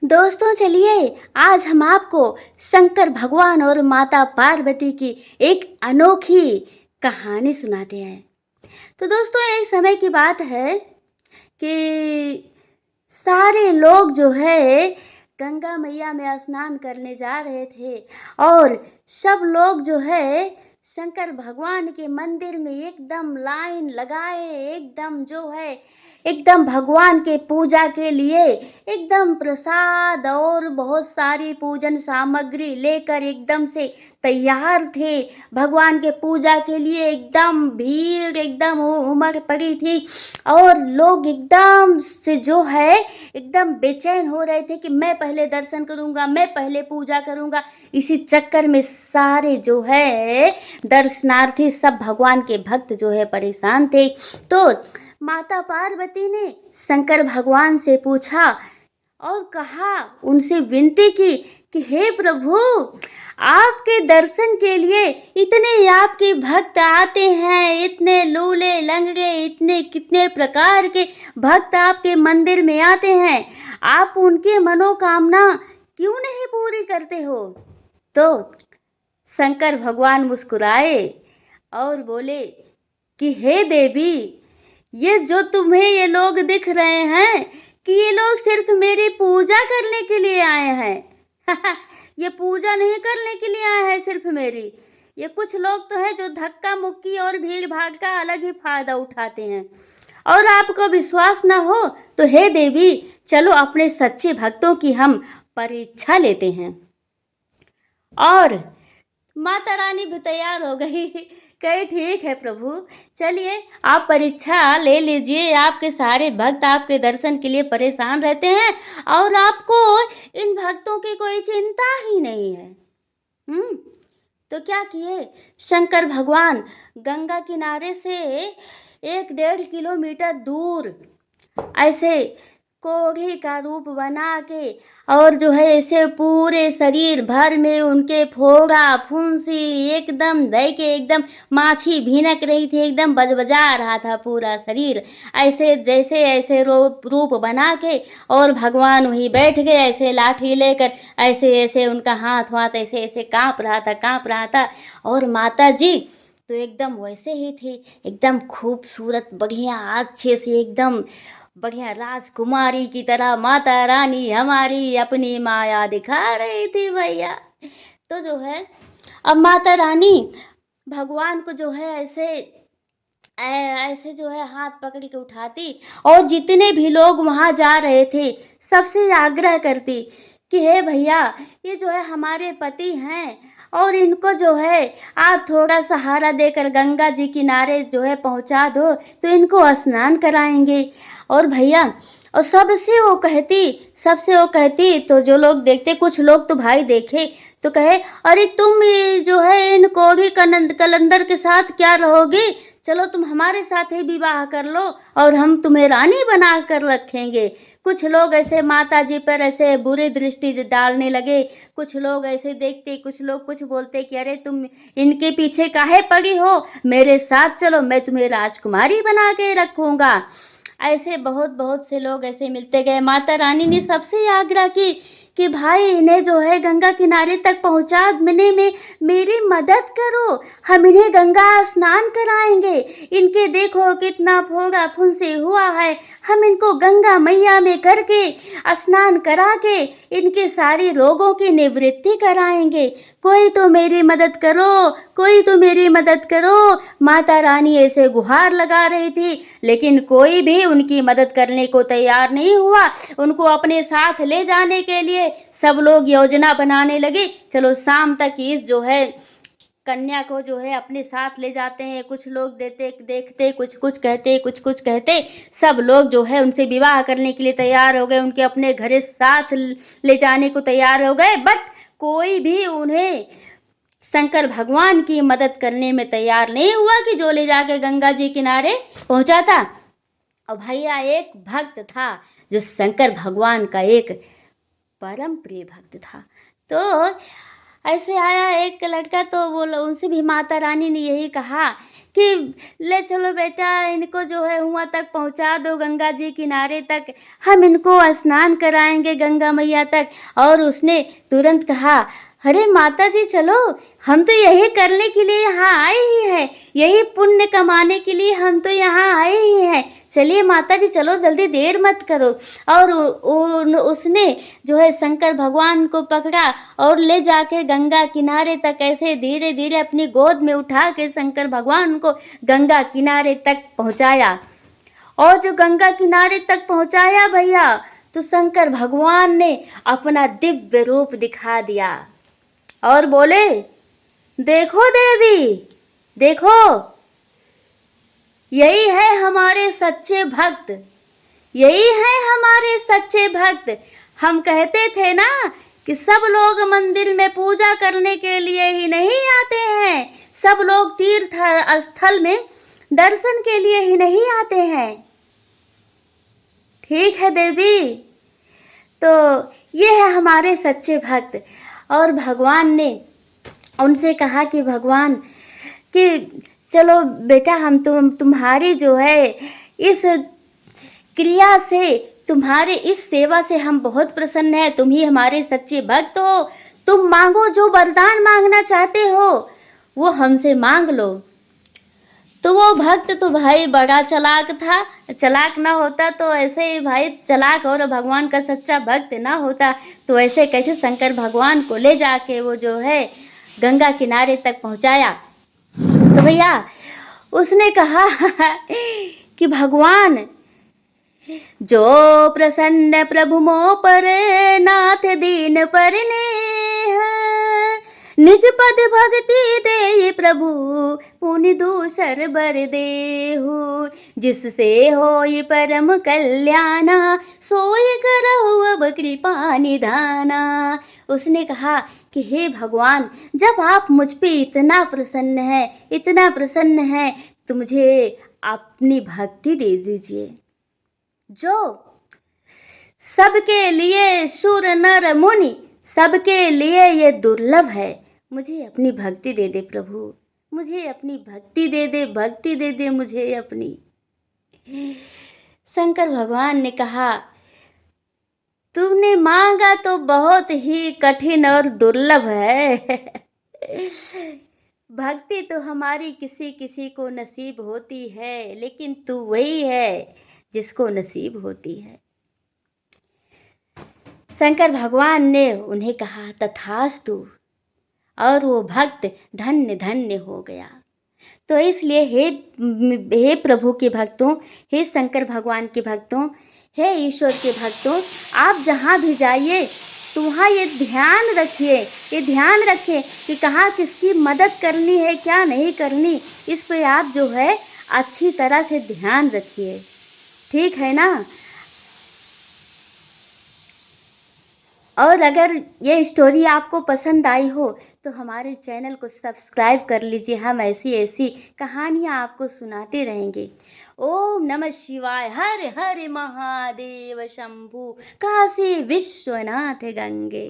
दोस्तों चलिए आज हम आपको शंकर भगवान और माता पार्वती की एक अनोखी कहानी सुनाते हैं। तो दोस्तों एक समय की बात है कि सारे लोग जो है गंगा मैया में स्नान करने जा रहे थे और सब लोग जो है शंकर भगवान के मंदिर में एकदम लाइन लगाए, एकदम जो है एकदम भगवान के पूजा के लिए एकदम प्रसाद और बहुत सारी पूजन सामग्री लेकर एकदम से तैयार थे। भगवान के पूजा के लिए एकदम भीड़ एकदम उमड़ पड़ी थी और लोग एकदम से जो है एकदम बेचैन हो रहे थे कि मैं पहले दर्शन करूंगा, मैं पहले पूजा करूंगा। इसी चक्कर में सारे जो है दर्शनार्थी सब भगवान के भक्त जो है परेशान थे। तो माता पार्वती ने शंकर भगवान से पूछा और कहा, उनसे विनती की कि हे प्रभु, आपके दर्शन के लिए इतने आपके भक्त आते हैं, इतने लूले लंगड़े, इतने कितने प्रकार के भक्त आपके मंदिर में आते हैं, आप उनकी मनोकामना क्यों नहीं पूरी करते हो? तो शंकर भगवान मुस्कुराए और बोले कि हे देवी, ये जो तुम्हें ये लोग दिख रहे हैं कि ये लोग सिर्फ मेरी पूजा करने के लिए आए हैं। ये पूजा नहीं करने के लिए आए हैं सिर्फ मेरी। ये कुछ लोग तो हैं जो धक्का मुक्की और भीड़ भाड़ का अलग ही फायदा उठाते हैं। और आपको विश्वास ना हो तो हे देवी, चलो अपने सच्चे भक्तों की हम परीक्षा लेते हैं। और माता रानी भी तैयार हो गई। कहे ठीक है प्रभु, चलिए आप परीक्षा ले लीजिए। आपके सारे भक्त आपके दर्शन के लिए परेशान रहते हैं और आपको इन भक्तों की कोई चिंता ही नहीं है। तो क्या किए शंकर भगवान, गंगा किनारे से 1-1.5 किलोमीटर दूर ऐसे कोढ़ी का रूप बना के और जो है ऐसे पूरे शरीर भर में उनके फोड़ा फुंसी एकदम दे के एकदम माछी भिनक रही थी, एकदम बजबजा रहा था पूरा शरीर। ऐसे जैसे ऐसे रूप बना के और भगवान वहीं बैठ गए ऐसे लाठी लेकर, ऐसे ऐसे उनका हाथ ऐसे ऐसे काँप रहा था। और माता जी तो एकदम वैसे ही थी, एकदम खूबसूरत बढ़िया अच्छे से एकदम बढ़िया राजकुमारी की तरह माता रानी हमारी अपनी माया दिखा रही थी भैया। तो जो है अब माता रानी भगवान को जो है ऐसे जो है हाथ पकड़ के उठाती और जितने भी लोग वहाँ जा रहे थे सबसे आग्रह करती कि हे भैया, ये जो है हमारे पति हैं और इनको जो है आप थोड़ा सहारा देकर गंगा जी किनारे जो है पहुँचा दो तो इनको स्नान कराएंगे। और भैया और सबसे वो कहती तो जो लोग देखते, कुछ लोग तो भाई देखे तो कहे, अरे तुम ये जो है इन कोढ़ी कलंदर के साथ क्या रहोगे, चलो तुम हमारे साथ ही विवाह कर लो और हम तुम्हें रानी बना कर रखेंगे। कुछ लोग ऐसे माता जी पर ऐसे बुरी दृष्टि डालने लगे, कुछ लोग ऐसे देखते, कुछ लोग कुछ बोलते कि अरे तुम इनके पीछे काहे पड़ी हो, मेरे साथ चलो, मैं तुम्हें राजकुमारी बना के रखूँगा। ऐसे बहुत से लोग ऐसे मिलते गए। माता रानी ने सबसे आग्रह की कि भाई इन्हें जो है गंगा किनारे तक पहुंचाने में मेरी मदद करो, हम इन्हें गंगा स्नान कराएंगे। इनके देखो कितना फोड़ा फुंसी हुआ है, हम इनको गंगा मैया में करके स्नान करा के इनके सारी रोगों की निवृत्ति कराएंगे। कोई तो मेरी मदद करो, कोई तो मेरी मदद करो। माता रानी ऐसे गुहार लगा रही थी लेकिन कोई भी उनकी मदद करने को तैयार नहीं हुआ। उनको अपने साथ ले जाने के लिए सब लोग योजना बनाने लगे, चलो शाम तक इस जो है कन्या को जो है अपने साथ ले जाते हैं। कुछ लोग देखते कुछ कहते सब लोग जो है उनसे विवाह करने के लिए तैयार हो गए, उनके अपने घरे साथ ले जाने को तैयार हो गए। बट कोई भी उन्हें शंकर भगवान की मदद करने में तैयार नहीं हुआ कि जो ले जाके गंगा जी किनारे पहुंचाता। और भैया एक भक्त था जो शंकर भगवान का एक परम प्रिय भक्त था। तो ऐसे आया एक लड़का, तो वो उनसे भी माता रानी ने यही कहा कि ले चलो बेटा, इनको जो है वहाँ तक पहुँचा दो, गंगा जी किनारे तक, हम इनको स्नान कराएंगे गंगा मैया तक। और उसने तुरंत कहा, अरे माता जी चलो, हम तो यही करने के लिए यहाँ आए ही हैं, यही पुण्य कमाने के लिए हम तो यहाँ आए ही हैं, चलिए माता जी चलो, जल्दी देर मत करो। और उसने जो है शंकर भगवान को पकड़ा और ले जाके गंगा किनारे तक ऐसे धीरे धीरे अपनी गोद में उठा के शंकर भगवान को गंगा किनारे तक पहुँचाया। और जो गंगा किनारे तक पहुँचाया भैया, तो शंकर भगवान ने अपना दिव्य रूप दिखा दिया और बोले, देखो देवी, देखो, यही है हमारे सच्चे भक्त, यही है हमारे सच्चे भक्त। हम कहते थे ना कि सब लोग मंदिर में पूजा करने के लिए ही नहीं आते हैं, सब लोग तीर्थ स्थल में दर्शन के लिए ही नहीं आते हैं। ठीक है देवी, तो ये है हमारे सच्चे भक्त। और भगवान ने उनसे कहा कि भगवान कि चलो बेटा, हम तुम्हारी जो है इस क्रिया से, तुम्हारे इस सेवा से हम बहुत प्रसन्न हैं, तुम ही हमारे सच्चे भक्त हो, तुम मांगो, जो वरदान मांगना चाहते हो वो हमसे मांग लो। तो वो भक्त तो भाई बड़ा चालाक था, चालाक ना होता तो ऐसे ही भाई चालाक और भगवान का सच्चा भक्त ना होता तो ऐसे कैसे शंकर भगवान को ले जाके वो जो है गंगा किनारे तक पहुंचाया। तो भैया उसने कहा कि भगवान, जो प्रसन्न प्रभु मो पर, नाथ दीन पर नेह, निज पद भक्ति दे प्रभु, पुनि दूसर बर देहु, जिससे होई परम कल्याणा, सोई करहु अब कृपा निधाना। उसने कहा कि हे भगवान, जब आप मुझ पे इतना प्रसन्न हैं, इतना प्रसन्न हैं, तो मुझे अपनी भक्ति दे दीजिए, जो सबके लिए, सुर नर मुनि सबके लिए ये दुर्लभ है। मुझे अपनी भक्ति दे दे प्रभु, मुझे अपनी भक्ति दे दे, भक्ति दे दे मुझे अपनी। शंकर भगवान ने कहा, तुमने मांगा तो बहुत ही कठिन और दुर्लभ है। भक्ति तो हमारी किसी किसी को नसीब होती है, लेकिन तू वही है जिसको नसीब होती है। शंकर भगवान ने उन्हें कहा, तथास्तु, और वो भक्त धन्य धन्य हो गया। तो इसलिए हे प्रभु के भक्तों, हे शंकर भगवान के भक्तों, हे ईश्वर के भक्तों, आप जहाँ भी जाइए तो वहाँ ये ध्यान रखिए, ये ध्यान रखें कि कहाँ किसकी मदद करनी है, क्या नहीं करनी, इस पे आप जो है अच्छी तरह से ध्यान रखिए। ठीक है ना। और अगर ये स्टोरी आपको पसंद आई हो तो हमारे चैनल को सब्सक्राइब कर लीजिए, हम ऐसी ऐसी कहानियाँ आपको सुनाते रहेंगे। ओम नमः शिवाय। हर हर महादेव शंभु, काशी विश्वनाथ गंगे।